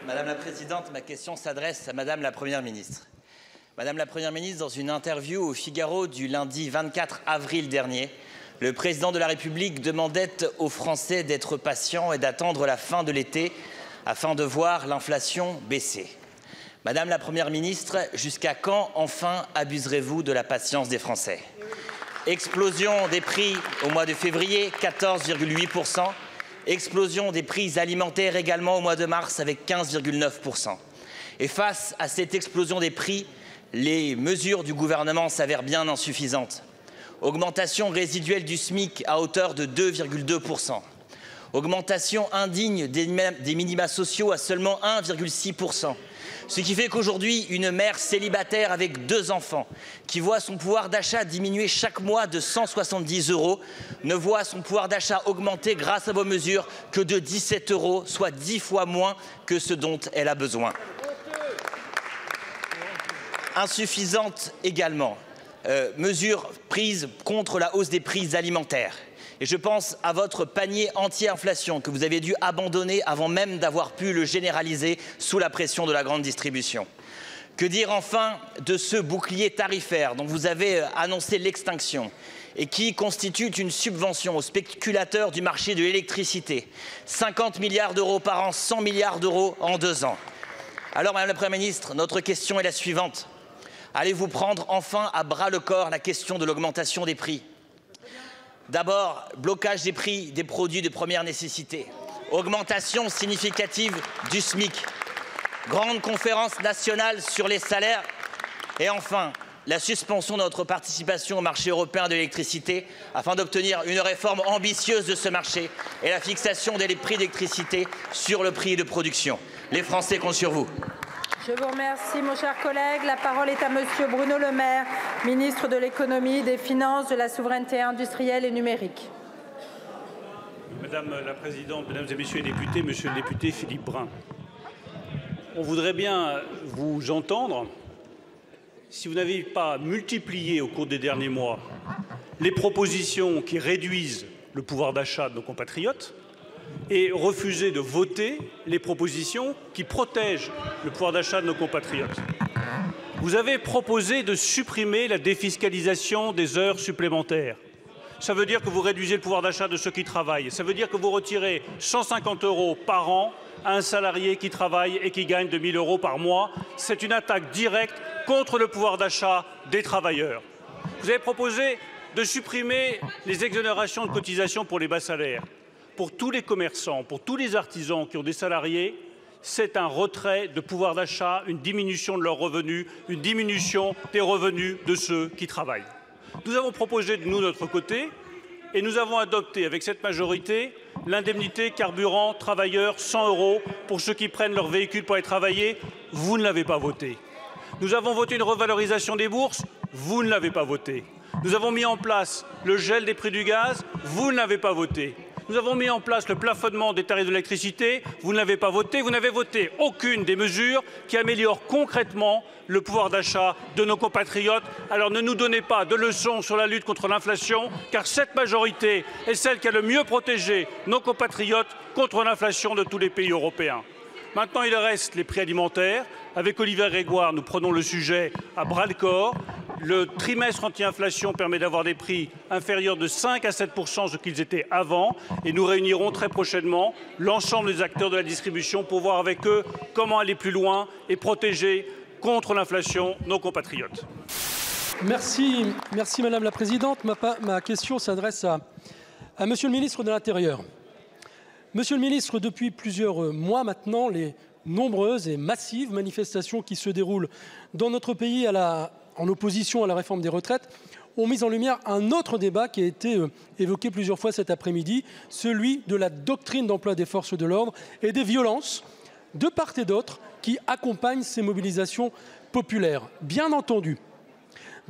Madame la Présidente, ma question s'adresse à Madame la Première ministre. Madame la Première ministre, dans une interview au Figaro du lundi 24 avril dernier, le Président de la République demandait aux Français d'être patients et d'attendre la fin de l'été afin de voir l'inflation baisser. Madame la Première ministre, jusqu'à quand enfin abuserez-vous de la patience des Français? Explosion des prix au mois de février, 14,8%. Explosion des prix alimentaires également au mois de mars avec 15,9%. Et face à cette explosion des prix, les mesures du gouvernement s'avèrent bien insuffisantes. Augmentation résiduelle du SMIC à hauteur de 2,2%. Augmentation indigne des minima sociaux à seulement 1,6%. Ce qui fait qu'aujourd'hui, une mère célibataire avec 2 enfants, qui voit son pouvoir d'achat diminuer chaque mois de 170 €, ne voit son pouvoir d'achat augmenter grâce à vos mesures que de 17 €, soit 10 fois moins que ce dont elle a besoin. Insuffisante également, mesures prises contre la hausse des prix alimentaires. Et je pense à votre panier anti-inflation que vous avez dû abandonner avant même d'avoir pu le généraliser sous la pression de la grande distribution. Que dire enfin de ce bouclier tarifaire dont vous avez annoncé l'extinction et qui constitue une subvention aux spéculateurs du marché de l'électricité? 50 milliards d'euros par an, 100 milliards d'euros en 2 ans. Alors, Madame la Première ministre, notre question est la suivante. Allez-vous prendre enfin à bras-le-corps la question de l'augmentation des prix? D'abord, blocage des prix des produits de première nécessité, augmentation significative du SMIC, grande conférence nationale sur les salaires et enfin, la suspension de notre participation au marché européen de l'électricité afin d'obtenir une réforme ambitieuse de ce marché et la fixation des prix d'électricité sur le prix de production. Les Français comptent sur vous. Je vous remercie, mon cher collègue. La parole est à Monsieur Bruno Le Maire, ministre de l'Économie, des Finances, de la Souveraineté industrielle et numérique. Madame la Présidente, Mesdames et Messieurs les députés, Monsieur le député Philippe Brun, on voudrait bien vous entendre si vous n'avez pas multiplié au cours des derniers mois les propositions qui réduisent le pouvoir d'achat de nos compatriotes et refuser de voter les propositions qui protègent le pouvoir d'achat de nos compatriotes. Vous avez proposé de supprimer la défiscalisation des heures supplémentaires. Ça veut dire que vous réduisez le pouvoir d'achat de ceux qui travaillent. Ça veut dire que vous retirez 150 € par an à un salarié qui travaille et qui gagne 2 000 € par mois. C'est une attaque directe contre le pouvoir d'achat des travailleurs. Vous avez proposé de supprimer les exonérations de cotisations pour les bas salaires. Pour tous les commerçants, pour tous les artisans qui ont des salariés, c'est un retrait de pouvoir d'achat, une diminution de leurs revenus, une diminution des revenus de ceux qui travaillent. Nous avons proposé de notre côté, et nous avons adopté avec cette majorité l'indemnité carburant travailleur 100 € pour ceux qui prennent leur véhicule pour aller travailler. Vous ne l'avez pas voté. Nous avons voté une revalorisation des bourses. Vous ne l'avez pas voté. Nous avons mis en place le gel des prix du gaz. Vous ne l'avez pas voté. Nous avons mis en place le plafonnement des tarifs de l'électricité. Vous ne l'avez pas voté. Vous n'avez voté aucune des mesures qui améliorent concrètement le pouvoir d'achat de nos compatriotes. Alors ne nous donnez pas de leçons sur la lutte contre l'inflation, car cette majorité est celle qui a le mieux protégé nos compatriotes contre l'inflation de tous les pays européens. Maintenant, il reste les prix alimentaires. Avec Olivier Grégoire, nous prenons le sujet à bras-le-corps. Le trimestre anti-inflation permet d'avoir des prix inférieurs de 5 à 7 % ce qu'ils étaient avant. Et nous réunirons très prochainement l'ensemble des acteurs de la distribution pour voir avec eux comment aller plus loin et protéger contre l'inflation nos compatriotes. Merci Madame la Présidente. Ma question s'adresse à Monsieur le ministre de l'Intérieur. Monsieur le ministre, depuis plusieurs mois maintenant, les nombreuses et massives manifestations qui se déroulent dans notre pays en opposition à la réforme des retraites ont mis en lumière un autre débat qui a été évoqué plusieurs fois cet après-midi, celui de la doctrine d'emploi des forces de l'ordre et des violences de part et d'autre qui accompagnent ces mobilisations populaires. Bien entendu,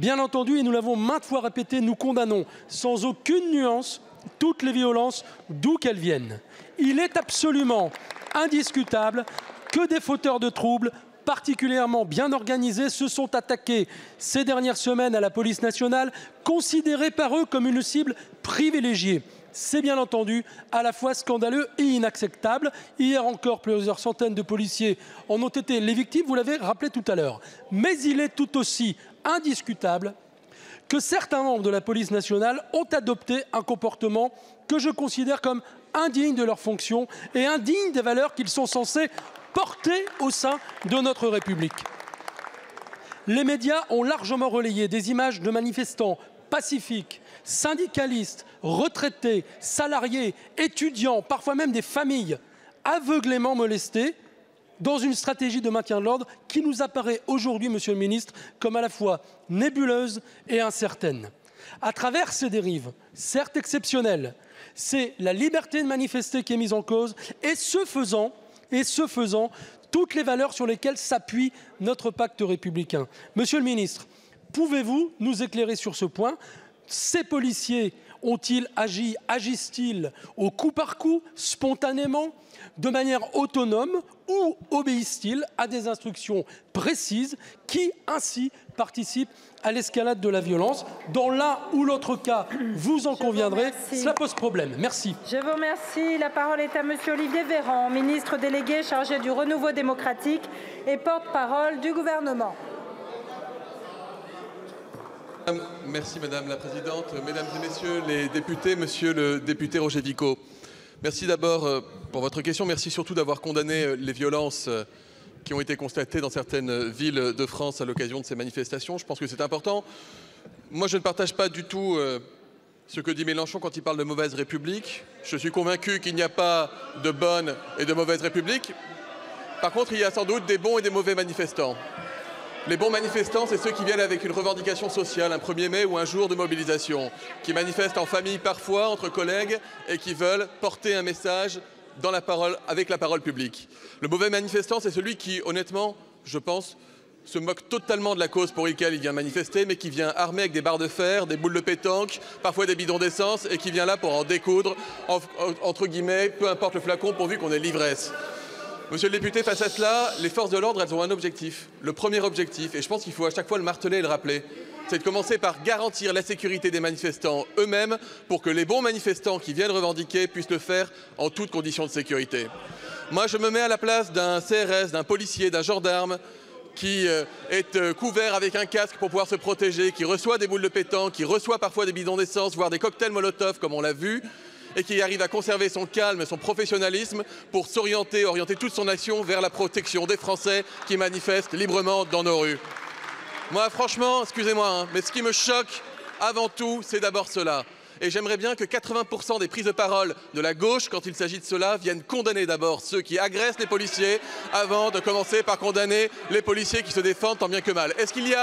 et nous l'avons maintes fois répété, nous condamnons sans aucune nuance toutes les violences d'où qu'elles viennent. Il est absolument indiscutable que des fauteurs de troubles particulièrement bien organisés se sont attaqués ces dernières semaines à la police nationale, considérée par eux comme une cible privilégiée. c'est bien entendu à la fois scandaleux et inacceptable. Hier encore, plusieurs centaines de policiers en ont été les victimes, vous l'avez rappelé tout à l'heure. Mais il est tout aussi indiscutable que certains membres de la police nationale ont adopté un comportement que je considère comme indigne de leur fonction et indigne des valeurs qu'ils sont censés porter au sein de notre République. Les médias ont largement relayé des images de manifestants pacifiques, syndicalistes, retraités, salariés, étudiants, parfois même des familles, aveuglément molestés, dans une stratégie de maintien de l'ordre qui nous apparaît aujourd'hui, Monsieur le Ministre, comme à la fois nébuleuse et incertaine. À travers ces dérives, certes exceptionnelles, c'est la liberté de manifester qui est mise en cause et ce faisant, toutes les valeurs sur lesquelles s'appuie notre pacte républicain. Monsieur le Ministre, pouvez-vous nous éclairer sur ce point? Ces policiers ont-ils agi, agissent-ils au coup par coup, spontanément, de manière autonome ou obéissent-ils à des instructions précises qui, ainsi, participent à l'escalade de la violence? Dans l'un ou l'autre cas, vous en conviendrez, cela pose problème. Merci. Je vous remercie. La parole est à Monsieur Olivier Véran, ministre délégué chargé du renouveau démocratique et porte-parole du gouvernement. Merci Madame la Présidente, Mesdames et Messieurs les députés, Monsieur le député Roger Vico. Merci d'abord pour votre question, merci surtout d'avoir condamné les violences qui ont été constatées dans certaines villes de France à l'occasion de ces manifestations. Je pense que c'est important. Moi, je ne partage pas du tout ce que dit Mélenchon quand il parle de mauvaise république. Je suis convaincu qu'il n'y a pas de bonne et de mauvaise république. Par contre, il y a sans doute des bons et des mauvais manifestants. Les bons manifestants, c'est ceux qui viennent avec une revendication sociale, un 1er mai ou un jour de mobilisation, qui manifestent en famille parfois, entre collègues, et qui veulent porter un message dans la parole, avec la parole publique. Le mauvais manifestant, c'est celui qui, honnêtement, je pense, se moque totalement de la cause pour laquelle il vient manifester, mais qui vient armé avec des barres de fer, des boules de pétanque, parfois des bidons d'essence, et qui vient là pour en découdre, entre guillemets, peu importe le flacon, pourvu qu'on ait l'ivresse. Monsieur le député, face à cela, les forces de l'ordre, elles ont un objectif. Le premier objectif, et je pense qu'il faut à chaque fois le marteler et le rappeler, c'est de commencer par garantir la sécurité des manifestants eux-mêmes pour que les bons manifestants qui viennent revendiquer puissent le faire en toutes conditions de sécurité. Moi, je me mets à la place d'un CRS, d'un policier, d'un gendarme qui est couvert avec un casque pour pouvoir se protéger, qui reçoit des boules de pétanque, qui reçoit parfois des bidons d'essence, voire des cocktails Molotov, comme on l'a vu, et qui arrive à conserver son calme, son professionnalisme pour orienter toute son action vers la protection des Français qui manifestent librement dans nos rues. Moi, franchement, excusez-moi, mais ce qui me choque avant tout, c'est d'abord cela. Et j'aimerais bien que 80% des prises de parole de la gauche, quand il s'agit de cela, viennent condamner d'abord ceux qui agressent les policiers avant de commencer par condamner les policiers qui se défendent tant bien que mal. Est-ce qu'il y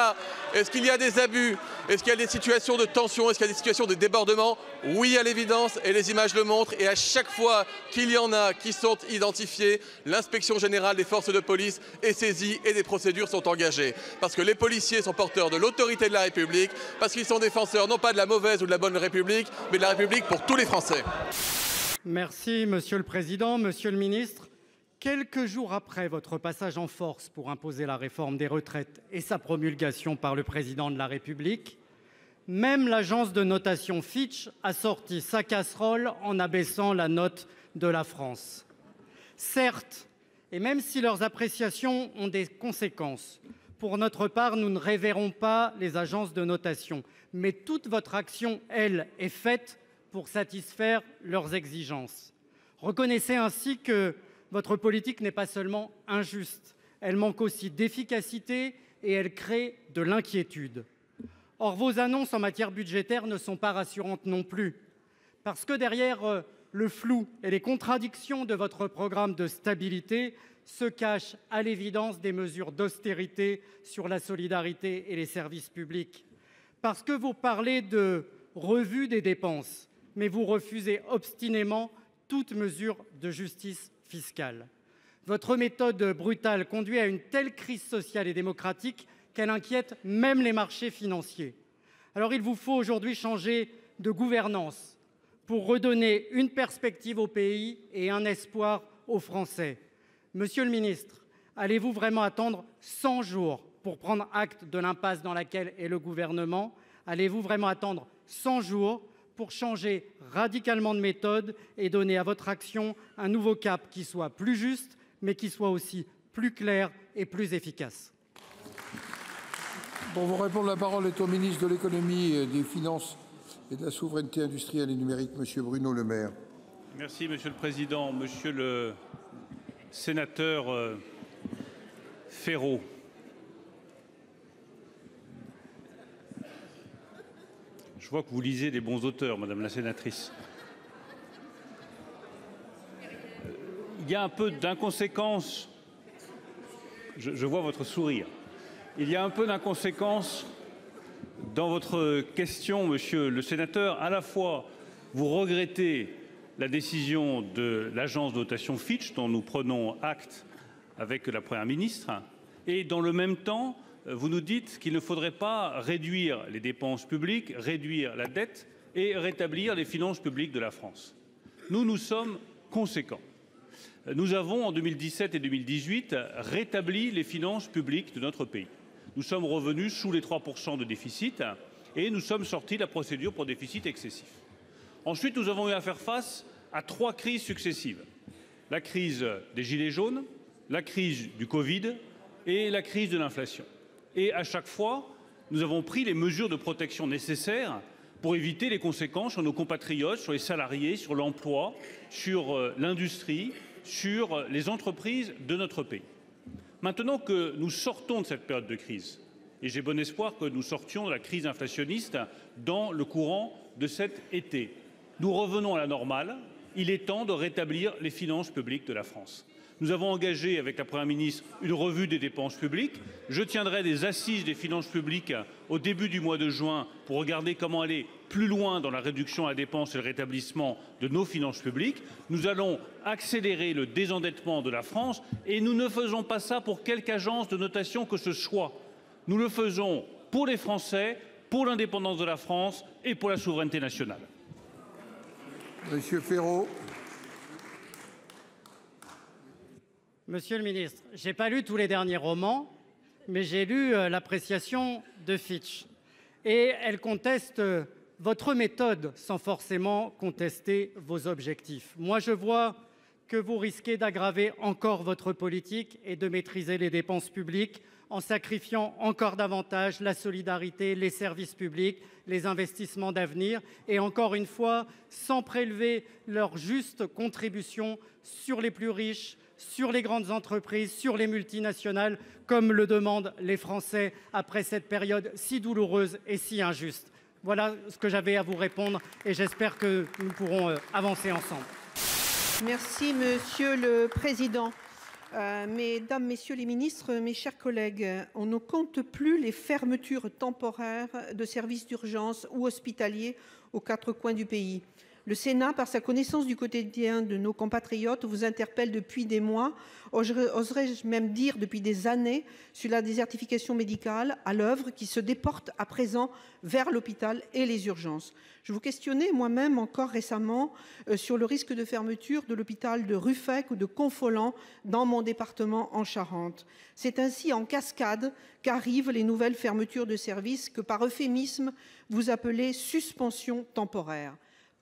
a des abus? Est-ce qu'il y a des situations de tension? Est-ce qu'il y a des situations de débordement? Oui, à l'évidence, et les images le montrent. Et à chaque fois qu'il y en a qui sont identifiés, l'inspection générale des forces de police est saisie et des procédures sont engagées. Parce que les policiers sont porteurs de l'autorité de la République, parce qu'ils sont défenseurs non pas de la mauvaise ou de la bonne République, mais de la République pour tous les Français. Merci, Monsieur le Président. Monsieur le Ministre, quelques jours après votre passage en force pour imposer la réforme des retraites et sa promulgation par le Président de la République, même l'agence de notation Fitch a sorti sa casserole en abaissant la note de la France. Certes, et même si leurs appréciations ont des conséquences, pour notre part, nous ne révérons pas les agences de notation, mais toute votre action, elle, est faite pour satisfaire leurs exigences. Reconnaissez ainsi que votre politique n'est pas seulement injuste, elle manque aussi d'efficacité et elle crée de l'inquiétude. Or, vos annonces en matière budgétaire ne sont pas rassurantes non plus, parce que derrière le flou et les contradictions de votre programme de stabilité se cachent à l'évidence des mesures d'austérité sur la solidarité et les services publics. Parce que vous parlez de revue des dépenses, mais vous refusez obstinément toute mesure de justice fiscale. Votre méthode brutale conduit à une telle crise sociale et démocratique qu'elle inquiète même les marchés financiers. Alors il vous faut aujourd'hui changer de gouvernance pour redonner une perspective au pays et un espoir aux Français. Monsieur le ministre, allez-vous vraiment attendre 100 jours pour prendre acte de l'impasse dans laquelle est le gouvernement? Allez-vous vraiment attendre 100 jours pour changer radicalement de méthode et donner à votre action un nouveau cap qui soit plus juste, mais qui soit aussi plus clair et plus efficace? Pour vous répondre, la parole est au ministre de l'économie, des finances et de la souveraineté industrielle et numérique, monsieur Bruno Le Maire. Merci, Monsieur le Président. Monsieur le sénateur Féraud, je vois que vous lisez des bons auteurs, Madame la sénatrice. Il y a un peu d'inconséquence. Je vois votre sourire. Il y a un peu d'inconséquence dans votre question, monsieur le sénateur. À la fois, vous regrettez la décision de l'agence de notation Fitch, dont nous prenons acte avec la Première ministre, et dans le même temps, vous nous dites qu'il ne faudrait pas réduire les dépenses publiques, réduire la dette et rétablir les finances publiques de la France. Nous sommes conséquents. Nous avons, en 2017 et 2018, rétabli les finances publiques de notre pays. Nous sommes revenus sous les 3% de déficit et nous sommes sortis de la procédure pour déficit excessif. Ensuite, nous avons eu à faire face à 3 crises successives. La crise des Gilets jaunes, la crise du Covid et la crise de l'inflation. Et à chaque fois, nous avons pris les mesures de protection nécessaires pour éviter les conséquences sur nos compatriotes, sur les salariés, sur l'emploi, sur l'industrie, sur les entreprises de notre pays. Maintenant que nous sortons de cette période de crise, et j'ai bon espoir que nous sortions de la crise inflationniste dans le courant de cet été, nous revenons à la normale. Il est temps de rétablir les finances publiques de la France. Nous avons engagé avec la Première ministre une revue des dépenses publiques. Je tiendrai des assises des finances publiques au début du mois de juin pour regarder comment aller plus loin dans la réduction à la dépense et le rétablissement de nos finances publiques. Nous allons accélérer le désendettement de la France et nous ne faisons pas ça pour quelque agence de notation que ce soit. Nous le faisons pour les Français, pour l'indépendance de la France et pour la souveraineté nationale. Monsieur Féraud. Monsieur le ministre, je n'ai pas lu tous les derniers romans, mais j'ai lu l'appréciation de Fitch. Et elle conteste votre méthode sans forcément contester vos objectifs. Moi, je vois que vous risquez d'aggraver encore votre politique et de maîtriser les dépenses publiques en sacrifiant encore davantage la solidarité, les services publics, les investissements d'avenir et encore une fois, sans prélever leur juste contribution sur les plus riches, sur les grandes entreprises, sur les multinationales, comme le demandent les Français après cette période si douloureuse et si injuste. Voilà ce que j'avais à vous répondre et j'espère que nous pourrons avancer ensemble. Merci, Monsieur le Président. Mesdames, Messieurs les ministres, mes chers collègues, on ne compte plus les fermetures temporaires de services d'urgence ou hospitaliers aux 4 coins du pays. Le Sénat, par sa connaissance du quotidien de nos compatriotes, vous interpelle depuis des mois, oserais-je même dire depuis des années, sur la désertification médicale à l'œuvre qui se déporte à présent vers l'hôpital et les urgences. Je vous questionnais moi-même encore récemment sur le risque de fermeture de l'hôpital de Ruffec ou de Confolens dans mon département en Charente. C'est ainsi en cascade qu'arrivent les nouvelles fermetures de services que par euphémisme vous appelez suspension temporaire.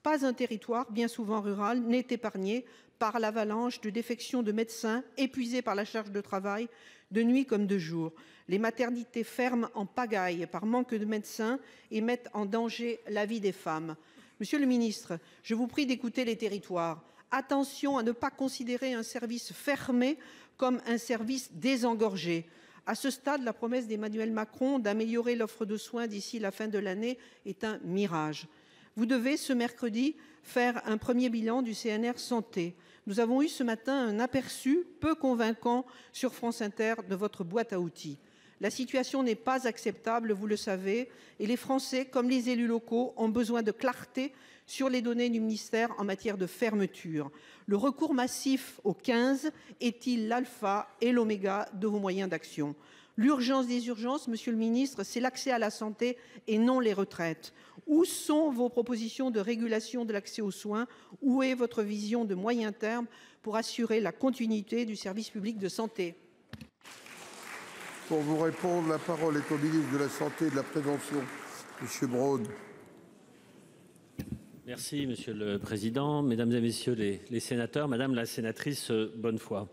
Pas un territoire, bien souvent rural, n'est épargné par l'avalanche de défections de médecins épuisés par la charge de travail, de nuit comme de jour. Les maternités ferment en pagaille par manque de médecins et mettent en danger la vie des femmes. Monsieur le ministre, je vous prie d'écouter les territoires. Attention à ne pas considérer un service fermé comme un service désengorgé. À ce stade, la promesse d'Emmanuel Macron d'améliorer l'offre de soins d'ici la fin de l'année est un mirage. Vous devez, ce mercredi, faire un premier bilan du CNR Santé. Nous avons eu ce matin un aperçu peu convaincant sur France Inter de votre boîte à outils. La situation n'est pas acceptable, vous le savez, et les Français, comme les élus locaux, ont besoin de clarté sur les données du ministère en matière de fermeture. Le recours massif au 15 est-il l'alpha et l'oméga de vos moyens d'action ? L'urgence des urgences, monsieur le ministre, c'est l'accès à la santé et non les retraites. Où sont vos propositions de régulation de l'accès aux soins? Où est votre vision de moyen terme pour assurer la continuité du service public de santé? Pour vous répondre, la parole est au ministre de la Santé et de la Prévention, monsieur Braun. Merci Monsieur le Président, Mesdames et Messieurs les sénateurs, Madame la sénatrice Bonnefoy.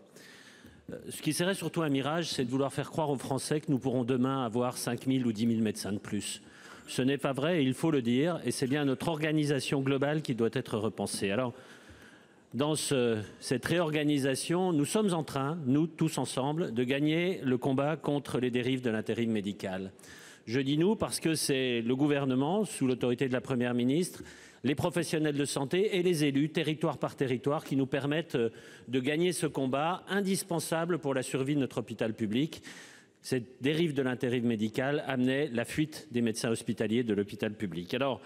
Ce qui serait surtout un mirage, c'est de vouloir faire croire aux Français que nous pourrons demain avoir 5 000 ou 10 000 médecins de plus. Ce n'est pas vrai et il faut le dire, et c'est bien notre organisation globale qui doit être repensée. Alors, dans cette réorganisation, nous sommes en train, nous tous ensemble, de gagner le combat contre les dérives de l'intérim médical. Je dis nous parce que c'est le gouvernement, sous l'autorité de la Première ministre, les professionnels de santé et les élus, territoire par territoire, qui nous permettent de gagner ce combat indispensable pour la survie de notre hôpital public. Cette dérive de l'intérim médical amenait la fuite des médecins hospitaliers de l'hôpital public. Alors,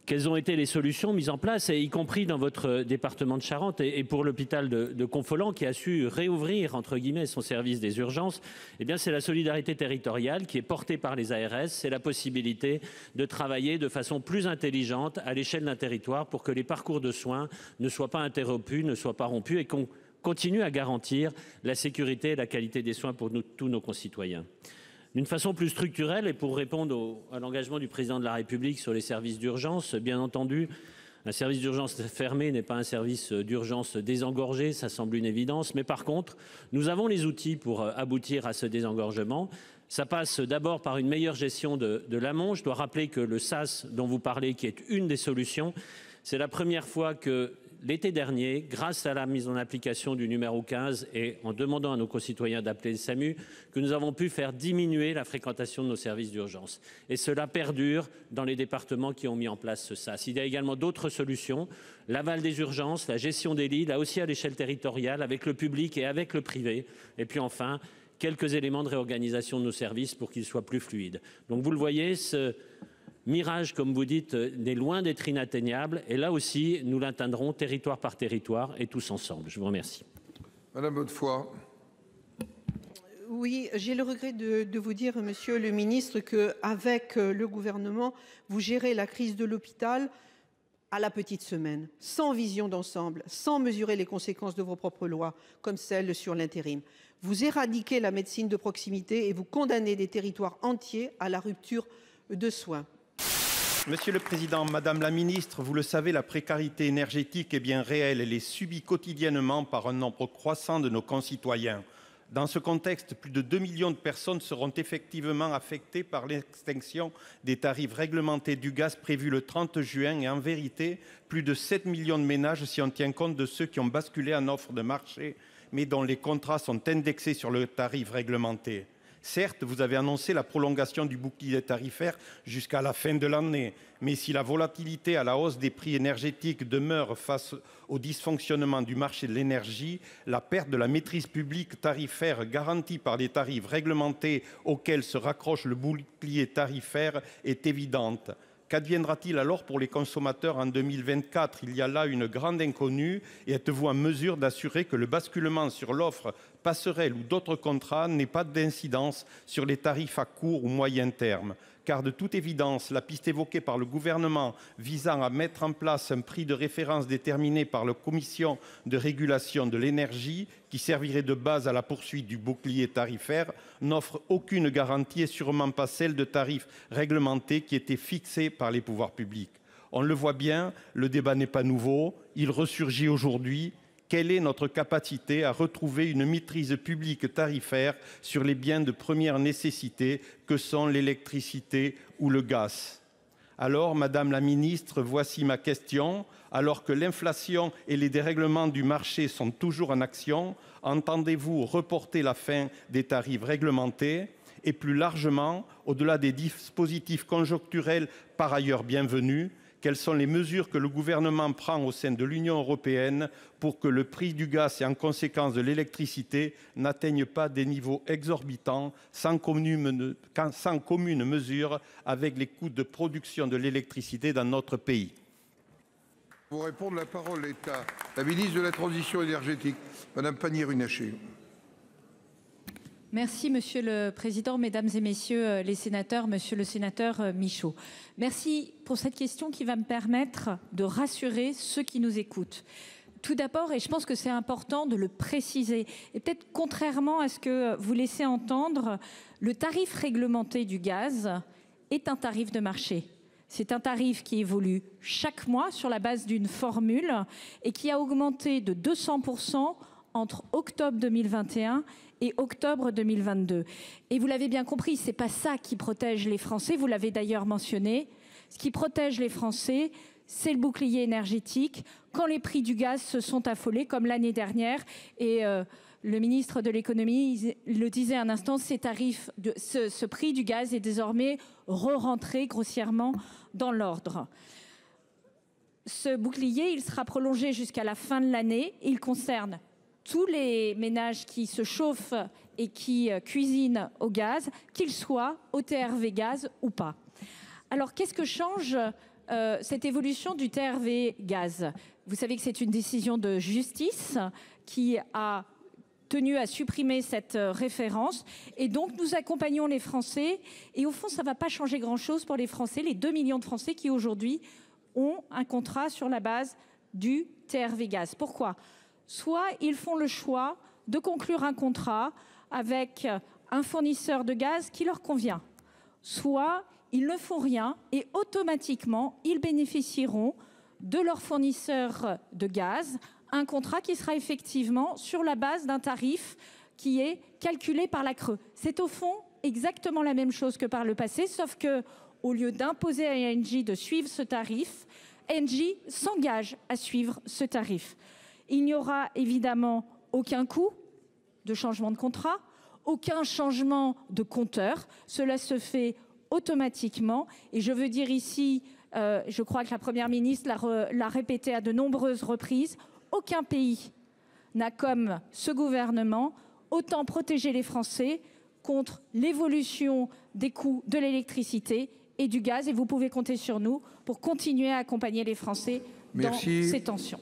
quelles ont été les solutions mises en place, y compris dans votre département de Charente et pour l'hôpital de Confolens qui a su réouvrir, entre guillemets, son service des urgences? Eh bien, c'est la solidarité territoriale qui est portée par les ARS. C'est la possibilité de travailler de façon plus intelligente à l'échelle d'un territoire pour que les parcours de soins ne soient pas interrompus, ne soient pas rompus et qu'on continue à garantir la sécurité et la qualité des soins pour tous nos concitoyens. D'une façon plus structurelle et pour répondre à l'engagement du président de la République sur les services d'urgence, bien entendu, un service d'urgence fermé n'est pas un service d'urgence désengorgé, ça semble une évidence. Mais par contre, nous avons les outils pour aboutir à ce désengorgement. Ça passe d'abord par une meilleure gestion de l'amont. Je dois rappeler que le SAS dont vous parlez, qui est une des solutions, c'est la première fois que l'été dernier, grâce à la mise en application du numéro 15 et en demandant à nos concitoyens d'appeler le SAMU, que nous avons pu faire diminuer la fréquentation de nos services d'urgence. Et cela perdure dans les départements qui ont mis en place ce SAS. Il y a également d'autres solutions, l'aval des urgences, la gestion des lits, là aussi à l'échelle territoriale, avec le public et avec le privé. Et puis enfin, quelques éléments de réorganisation de nos services pour qu'ils soient plus fluides. Donc vous le voyez, ce mirage, comme vous dites, n'est loin d'être inatteignable. Et là aussi, nous l'atteindrons territoire par territoire et tous ensemble. Je vous remercie. Madame Bonnefoy. Oui, j'ai le regret de vous dire, Monsieur le Ministre, qu'avec le gouvernement, vous gérez la crise de l'hôpital à la petite semaine, sans vision d'ensemble, sans mesurer les conséquences de vos propres lois, comme celle sur l'intérim. Vous éradiquez la médecine de proximité et vous condamnez des territoires entiers à la rupture de soins. Monsieur le Président, Madame la Ministre, vous le savez, la précarité énergétique est bien réelle. Elle est subie quotidiennement par un nombre croissant de nos concitoyens. Dans ce contexte, plus de 2 millions de personnes seront effectivement affectées par l'extinction des tarifs réglementés du gaz prévu le 30 juin et en vérité, plus de 7 millions de ménages si on tient compte de ceux qui ont basculé en offre de marché mais dont les contrats sont indexés sur le tarif réglementé. Certes, vous avez annoncé la prolongation du bouclier tarifaire jusqu'à la fin de l'année. Mais si la volatilité à la hausse des prix énergétiques demeure face au dysfonctionnement du marché de l'énergie, la perte de la maîtrise publique tarifaire garantie par les tarifs réglementés auxquels se raccroche le bouclier tarifaire est évidente. Qu'adviendra-t-il alors pour les consommateurs en 2024? Il y a là une grande inconnue et êtes-vous en mesure d'assurer que le basculement sur l'offre passerelle ou d'autres contrats n'ait pas d'incidence sur les tarifs à court ou moyen terme? Car de toute évidence, la piste évoquée par le gouvernement visant à mettre en place un prix de référence déterminé par la Commission de régulation de l'énergie, qui servirait de base à la poursuite du bouclier tarifaire, n'offre aucune garantie et sûrement pas celle de tarifs réglementés qui étaient fixés par les pouvoirs publics. On le voit bien, le débat n'est pas nouveau, il ressurgit aujourd'hui. Quelle est notre capacité à retrouver une maîtrise publique tarifaire sur les biens de première nécessité que sont l'électricité ou le gaz? Alors, Madame la Ministre, voici ma question. Alors que l'inflation et les dérèglements du marché sont toujours en action, entendez-vous reporter la fin des tarifs réglementés? Et plus largement, au-delà des dispositifs conjoncturels par ailleurs bienvenus, quelles sont les mesures que le gouvernement prend au sein de l'Union européenne pour que le prix du gaz et en conséquence de l'électricité n'atteignent pas des niveaux exorbitants sans commune mesure avec les coûts de production de l'électricité dans notre pays? Pour répondre, la parole est à la ministre de la Transition énergétique, Madame Pannier-Runacher. Merci Monsieur le Président, Mesdames et Messieurs les sénateurs, Monsieur le sénateur Michaud. Merci pour cette question qui va me permettre de rassurer ceux qui nous écoutent. Tout d'abord, et je pense que c'est important de le préciser, et peut-être contrairement à ce que vous laissez entendre, le tarif réglementé du gaz est un tarif de marché. C'est un tarif qui évolue chaque mois sur la base d'une formule et qui a augmenté de 200% entre octobre 2021 et octobre 2022. Et vous l'avez bien compris, c'est pas ça qui protège les Français. Vous l'avez d'ailleurs mentionné. Ce qui protège les Français, c'est le bouclier énergétique. Quand les prix du gaz se sont affolés, comme l'année dernière, et le ministre de l'économie le disait un instant, ce prix du gaz est désormais re-rentré grossièrement dans l'ordre. Ce bouclier, il sera prolongé jusqu'à la fin de l'année. Il concerne tous les ménages qui se chauffent et qui cuisinent au gaz, qu'ils soient au TRV gaz ou pas. Alors, qu'est-ce que change cette évolution du TRV gaz? Vous savez que c'est une décision de justice qui a tenu à supprimer cette référence. Et donc, nous accompagnons les Français. Et au fond, ça ne va pas changer grand-chose pour les Français, les 2 millions de Français qui, aujourd'hui, ont un contrat sur la base du TRV gaz. Pourquoi? Soit ils font le choix de conclure un contrat avec un fournisseur de gaz qui leur convient, soit ils ne font rien et automatiquement ils bénéficieront de leur fournisseur de gaz, un contrat qui sera effectivement sur la base d'un tarif qui est calculé par la CRE. C'est au fond exactement la même chose que par le passé, sauf que au lieu d'imposer à Engie de suivre ce tarif, Engie s'engage à suivre ce tarif. Il n'y aura évidemment aucun coût de changement de contrat, aucun changement de compteur. Cela se fait automatiquement. Et je veux dire ici, je crois que la Première ministre l'a répété à de nombreuses reprises, aucun pays n'a, comme ce gouvernement, autant protégé les Français contre l'évolution des coûts de l'électricité et du gaz. Et vous pouvez compter sur nous pour continuer à accompagner les Français dans ces tensions.